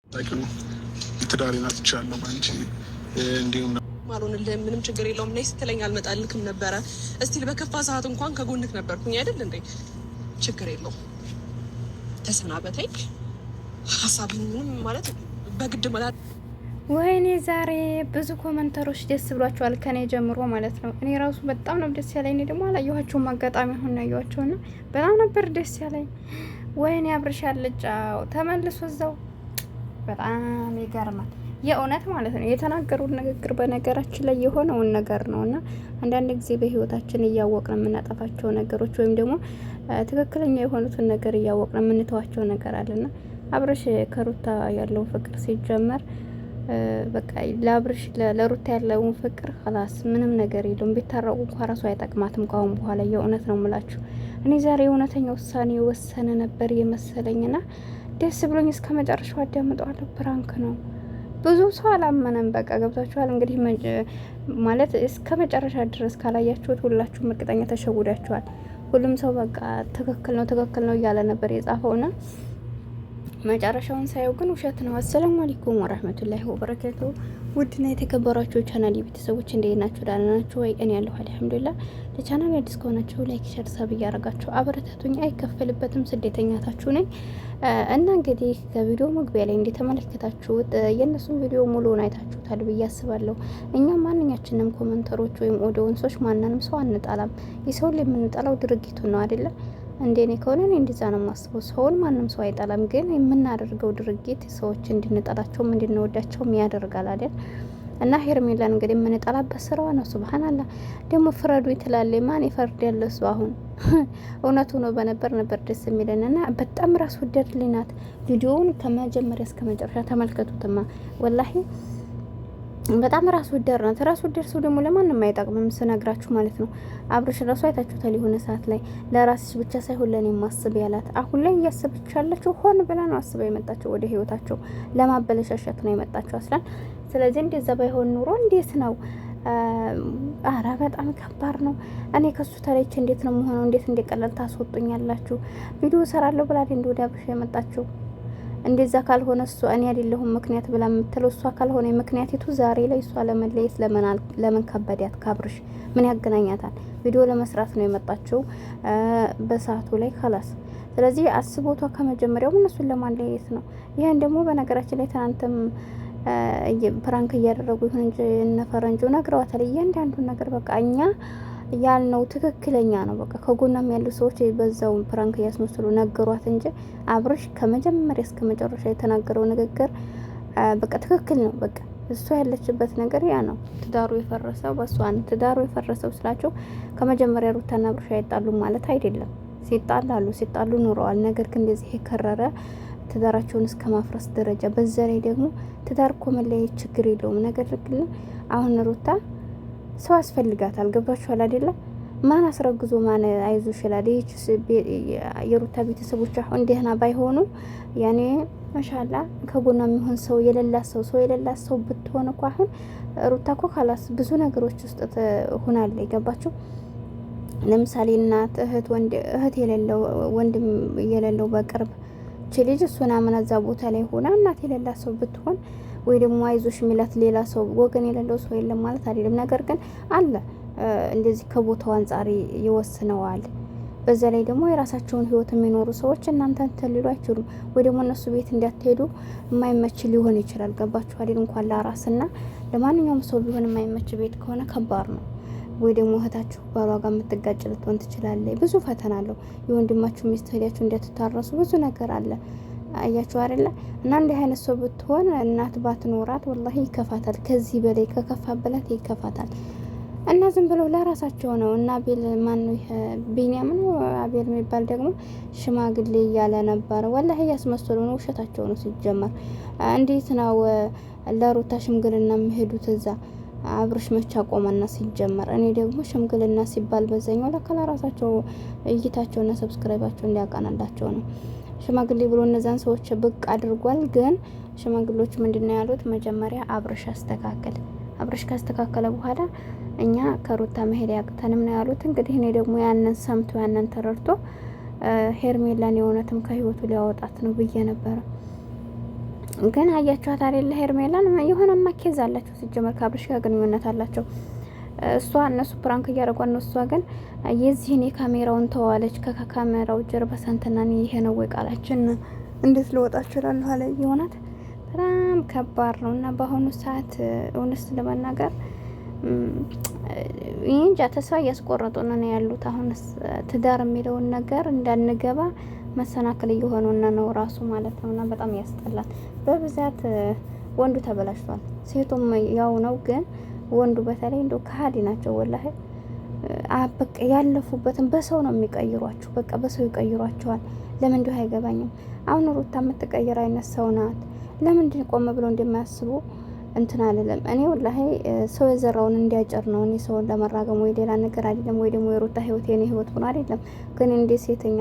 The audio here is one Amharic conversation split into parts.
ታውቂው ትዳሬን አጥቻለሁ ባንቺ እንዲሁም ማልሆንልህም ምንም ችግር የለውም ነይ ስትለኝ አልመጣልክም ነበረ። እስቲል በከፋ ሰዓት እንኳን ከጎንክ ነበርኩኝ አይደል እንዴ? ችግር የለውም ተሰናበተኝ። ሀሳብን ምንም ማለት በግድ መላ ወይኔ ዛሬ ብዙ ኮመንተሮች ደስ ብሏቸዋል ከኔ ጀምሮ ማለት ነው። እኔ ራሱ በጣም ነው ደስ ያለኝ። እኔ ደግሞ አላየኋቸውም አጋጣሚ አሁን ነው ያየኋቸውና በጣም ነበር ደስ ያለኝ። ወይኔ አብርሽ አልጫው ተመልሶ እዛው በጣም ይገርማል የእውነት ማለት ነው። የተናገሩት ንግግር በነገራችን ላይ የሆነውን ነገር ነውና አንዳንድ ጊዜ በህይወታችን እያወቅን የምናጠፋቸው ነገሮች ወይም ደግሞ ትክክለኛ የሆኑትን ነገር እያወቅን የምንተዋቸው ነገር አለና አብርሽ ከሩታ ያለው ፍቅር ሲጀመር በቃ ለአብርሽ ለሩታ ያለውን ፍቅር خلاص ምንም ነገር የለውም። ቢታረቁ እንኳን ራሱ አይጠቅማትም ካሁን በኋላ የእውነት ነው የምላችሁ። እኔ ዛሬ እውነተኛ ውሳኔ ወሰነ ነበር የመሰለኝና ደስ ብሎኝ እስከ መጨረሻው አዳምጠዋለሁ። ፕራንክ ነው ብዙ ሰው አላመነም። በቃ ገብታችኋል እንግዲህ ማለት እስከ መጨረሻ ድረስ ካላያችሁት ሁላችሁም እርግጠኛ ተሸውዳችኋል። ሁሉም ሰው በቃ ትክክል ነው እያለ ነበር የጻፈውና መጨረሻውን ሳየው ግን ውሸት ነው። አሰላሙ አለይኩም ወራህመቱላሂ ወበረካቱ። ውድና የተከበራችሁ ቻናል ቤተሰቦች እንዴት ናችሁ? ደህና ናችሁ ወይ? እኔ ያለሁ አልሐምዱሊላህ። ለቻናል አዲስ ከሆናችሁ ላይክ፣ ሼር፣ ሰብ እያደረጋችሁ አበረታቱኝ። አይከፈልበትም፣ ስደተኛታችሁ ነኝ እና እንግዲህ ከቪዲዮ መግቢያ ላይ እንደተመለከታችሁት የእነሱን ቪዲዮ ሙሉውን አይታችሁታል ብዬ አስባለሁ። እኛ ማንኛችንም ኮመንተሮች ወይም ኦዲየንሶች ማንንም ሰው አንጣላም። የሰው ላይ የምንጠላው ድርጊቱን ነው አይደለ? እንደኔ ከሆነ እኔ እንደዛ ነው የማስበው። ሰውን ማንም ሰው አይጠላም፣ ግን የምናደርገው ድርጊት ሰዎች እንድንጠላቸውም እንድንወዳቸውም ያደርጋል አይደል? እና ሄርሜላን እንግዲህ የምንጠላበት ስራዋ ነው። ሱብሃንአላህ ደግሞ ፍረዱ ትላለ። ማን ይፈርድ ያለ እሱ? አሁን እውነቱ ነው ነበር ደስ የሚለንና በጣም ራስ ወዳድ ናት። ቪዲዮውን ከመጀመሪያ እስከ መጨረሻ ተመልከቱትማ ወላሂ በጣም ራስ ወዳድ ናት። ራስ ወዳድ ሰው ደግሞ ለማንም አይጠቅምም ስነግራችሁ ማለት ነው። አብርሽ ራሱ አይታችሁታል። የሆነ ሰዓት ላይ ለራስሽ ብቻ ሳይሆን ለኔ ማስብ ያላት አሁን ላይ እያሰበች ያለችው ሆን ብላ ነው አስባ የመጣቸው ወደ ህይወታቸው ለማበለሻሸት ነው የመጣቸው አስላን። ስለዚህ እንደዛ ባይሆን ኑሮ እንዴት ነው? አረ በጣም ከባድ ነው። እኔ ከሱ ተለይቼ እንዴት ነው የምሆነው? እንዴት እንደቀለል ታስወጡኛላችሁ? ቪዲዮ ሰራለሁ ብላ እንደ አብርሽ የመጣችው እንደዛ ካልሆነ እሱ እኔ አይደለሁም ምክንያት ብላ የምትለው እሷ ካልሆነ ምክንያቲቱ ዛሬ ላይ እሷ ለመለየት ለምን ከበዳት? ካብርሽ ምን ያገናኛታል? ቪዲዮ ለመስራት ነው የመጣችው በሰዓቱ ላይ خلاص። ስለዚህ አስቦቷ ከመጀመሪያው እነሱን ለማለየት ነው። ይሄን ደግሞ በነገራችን ላይ ትናንትም ፕራንክ እያደረጉ ይሁን እንጂ እነ ፈረንጆ ነግረዋታል። እያንዳንዱን ነገር በቃ እኛ ያልነው ትክክለኛ ነው። በቃ ከጎናም ያሉ ሰዎች በዛው ፕራንክ እያስመስሉ ነገሯት እንጂ አብርሽ ከመጀመሪያ እስከ መጨረሻ የተናገረው ንግግር በቃ ትክክል ነው። በቃ እሷ ያለችበት ነገር ያ ነው። ትዳሩ የፈረሰው በሷን ትዳሩ የፈረሰው ስላቸው ከመጀመሪያ ሩታና አብርሽ አይጣሉም ማለት አይደለም። ሲጣሉ ኑረዋል። ነገር ግን እንደዚህ የከረረ ትዳራቸውን እስከ ማፍረስ ደረጃ በዛ ላይ ደግሞ ትዳር እኮ መለያየት ችግር የለውም። ነገር ግን አሁን ሩታ ሰው አስፈልጋታል። ገብቷችኋል አይደለ? ማን አስረግዞ ማን አይዞሽ ይላል። የሩታ ቤተሰቦች አሁን ደህና ባይሆኑ ያኔ ማሻአላ ከጎና የሚሆን ሰው የሌላት ሰው ብትሆን እኮ አሁን ሩታ እኮ ካላስ ብዙ ነገሮች ውስጥ ሆናለች። ገባችሁ? ለምሳሌ እናት፣ እህት የሌለው ወንድም የሌለው በቅርብ ልጅ እሱን አምና እዛ ቦታ ላይ ሆና እናት የሌላት ሰው ብትሆን ወይ ደግሞ አይዞሽ የሚላት ሌላ ሰው ወገን የሌለው ሰው የለም ማለት አይደለም። ነገር ግን አለ እንደዚህ ከቦታው አንጻር ይወስነዋል። በዛ ላይ ደግሞ የራሳቸውን ህይወት የሚኖሩ ሰዎች እናንተን ተልሉ አይችሉም። ወይ ደግሞ እነሱ ቤት እንዳትሄዱ የማይመች ሊሆን ይችላል። ገባችሁ አይደል? እንኳን ለራስና ለማንኛውም ሰው ቢሆን የማይመች ቤት ከሆነ ከባድ ነው። ወይ ደግሞ እህታችሁ ባሏ ጋር የምትጋጭ ልትሆን ትችላለች። ብዙ ፈተና አለው። የወንድማችሁ ሚስት ሄዳችሁ እንዳትታረሱ ብዙ ነገር አለ። አያችሁ አይደለ? እና እንዲህ አይነት ሰው ብትሆን እናት ባትኖራት ወላሂ ይከፋታል። ከዚህ በላይ ከከፋበላት ይከፋታል። እና ዝም ብለው ለራሳቸው ነው። እና አቤል ማን ነው ቢኒያም ነው አቤል የሚባል ደግሞ ሽማግሌ እያለ ነበር። ወላሂ ያስመስሉ ነው፣ ውሸታቸው ነው። ሲጀመር እንዴት ነው ለሩታ ሽምግልና የሚሄዱት? እዛ አብርሽ መቻ ቆመና ሲጀመር እኔ ደግሞ ሽምግልና ሲባል በዛኛው ለከላ ራሳቸው እይታቸውና ሰብስክራይባቸው እንዲያቃናላቸው ነው ሽማግሌ ብሎ እነዛን ሰዎች ብቅ አድርጓል። ግን ሽማግሌዎች ምንድነው ያሉት? መጀመሪያ አብርሽ አስተካከል። አብርሽ ካስተካከለ በኋላ እኛ ከሩታ መሄድ ያቅተንም ነው ያሉት። እንግዲህ እኔ ደግሞ ያንን ሰምቶ ያንን ተረድቶ ሄርሜላን የእውነትም ከህይወቱ ሊያወጣት ነው ብዬ ነበረ። ግን አያችኋት አይደለ ሄርሜላን የሆነ ማኬዝ አላቸው ሲጀመር ከአብርሽ ጋር ግንኙነት አላቸው። እሷ እነሱ ፕራንክ እያደረጓት ነው። እሷ ግን የዚህን የካሜራውን ተዋለች። ከካሜራው ጀርባ ሰንተናን ይሄ ነው ወይ ቃላችን እንዴት ልወጣ እችላለሁ አለ። የሆናት በጣም ከባድ ነው እና በአሁኑ ሰዓት እውነት ለመናገር እንጃ ተስፋ እያስቆረጡን ነው ያሉት። አሁን ትዳር የሚለውን ነገር እንዳንገባ መሰናክል እየሆኑና ነው ራሱ ማለት ነውና በጣም ያስጠላል። በብዛት ወንዱ ተበላሽቷል፣ ሴቱም ያው ነው። ግን ወንዱ በተለይ እንደው ከሀዲ ናቸው ወላሂ። በቃ ያለፉበትን በሰው ነው የሚቀይሯቸው። በቃ በሰው ይቀይሯቸዋል። ለምን እንደው አይገባኝም። አሁን ሩታ የምትቀይር አይነት ሰው ናት። ለምንድን ቆም ብለው እንደማያስቡ እንትን አልልም እኔ ወላሂ። ሰው የዘራውን እንዲያጨር ነው። እኔ ሰውን ለመራገም ወይ ሌላ ነገር አይደለም፣ ወይ ደግሞ የሩታ ህይወት የኔ ህይወት ሆኖ አይደለም። ግን እንደ ሴተኛ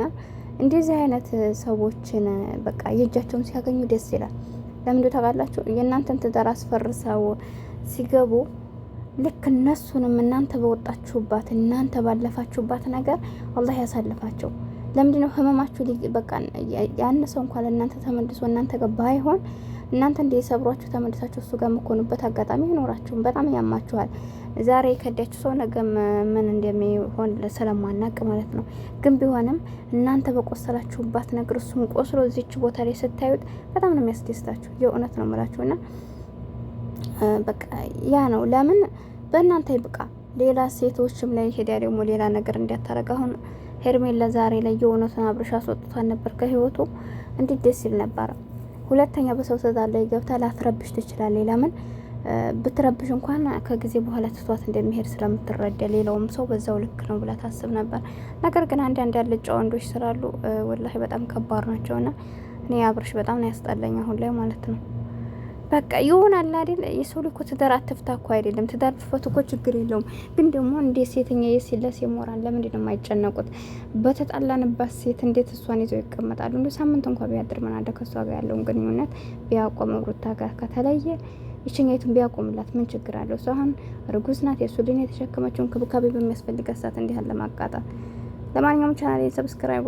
እንደዚህ አይነት ሰዎችን በቃ የእጃቸውን ሲያገኙ ደስ ይላል። ለምንድን ታውቃላችሁ? የእናንተን ትዳር አስፈርሰው ሲገቡ ልክ እነሱንም እናንተ በወጣችሁባት እናንተ ባለፋችሁባት ነገር አላህ ያሳልፋቸው። ለምንድነው ህመማችሁ በቃ ያን ሰው እንኳን ለእናንተ ተመልሶ እናንተ ጋር ባይሆን እናንተ እንደ ሰብሯችሁ ተመልሳችሁ እሱ ጋር መኮኑበት አጋጣሚ ይኖራችሁ። በጣም ያማችኋል። ዛሬ ከዳችሁ ሰው ነገ ምን እንደሚሆን ስለማናቅ ማለት ነው። ግን ቢሆንም እናንተ በቆሰላችሁባት ነገር እሱም ቆስሎ እዚች ቦታ ላይ ስታዩት በጣም ነው የሚያስደስታችሁ። የእውነት ነው የምላችሁና በቃ ያ ነው። ለምን በእናንተ ይብቃ። ሌላ ሴቶችም ላይ ሄዳ ደግሞ ሌላ ነገር እንዲያታረግ። አሁን ሄርሜላ ዛሬ ላይ የእውነቱን አብርሽ አስወጥቷን ነበር ከህይወቱ። እንዴት ደስ ይል ነበር። ሁለተኛ በሰው ትዳር ላይ ገብታ ላትረብሽ ትችላለች። ለምን ብትረብሽ እንኳን ከጊዜ በኋላ ትቷት እንደሚሄድ ስለምትረዳ ሌላውም ሰው በዛው ልክ ነው ብላ ታስብ ነበር። ነገር ግን አንዳንድ ያልጫ ወንዶች ስላሉ ወላሂ በጣም ከባድ ናቸውና እኔ አብርሽ በጣም ነው ያስጠላኝ አሁን ላይ ማለት ነው። በቃ ይሆናል አይደል? የሰው ልጅ እኮ ትዳር አትፍታ እኮ አይደለም። ትዳር ፍፈቱ እኮ ችግር የለውም። ግን ደግሞ እንዴት ሴተኛ የሲለስ የሞራል ለምንድን ነው የማይጨነቁት? በተጣላንባት ሴት እንዴት እሷን ይዘው ይቀመጣሉ? እንደ ሳምንት እንኳን ቢያድር ምን አለ ከሷ ጋር ያለውን ግንኙነት ቢያቆም፣ ሩታ ጋር ከተለየ ይችኛይቱን ቢያቆምላት ምን ችግር አለው? እሷ አሁን እርጉዝ ናት። የእሱ ልጅ የተሸከመችውን ክብካቤ በሚያስፈልጋት ሰዓት እንዲህ አለ ማቃጣት። ለማንኛውም ቻናሌን ሰብስክራይብ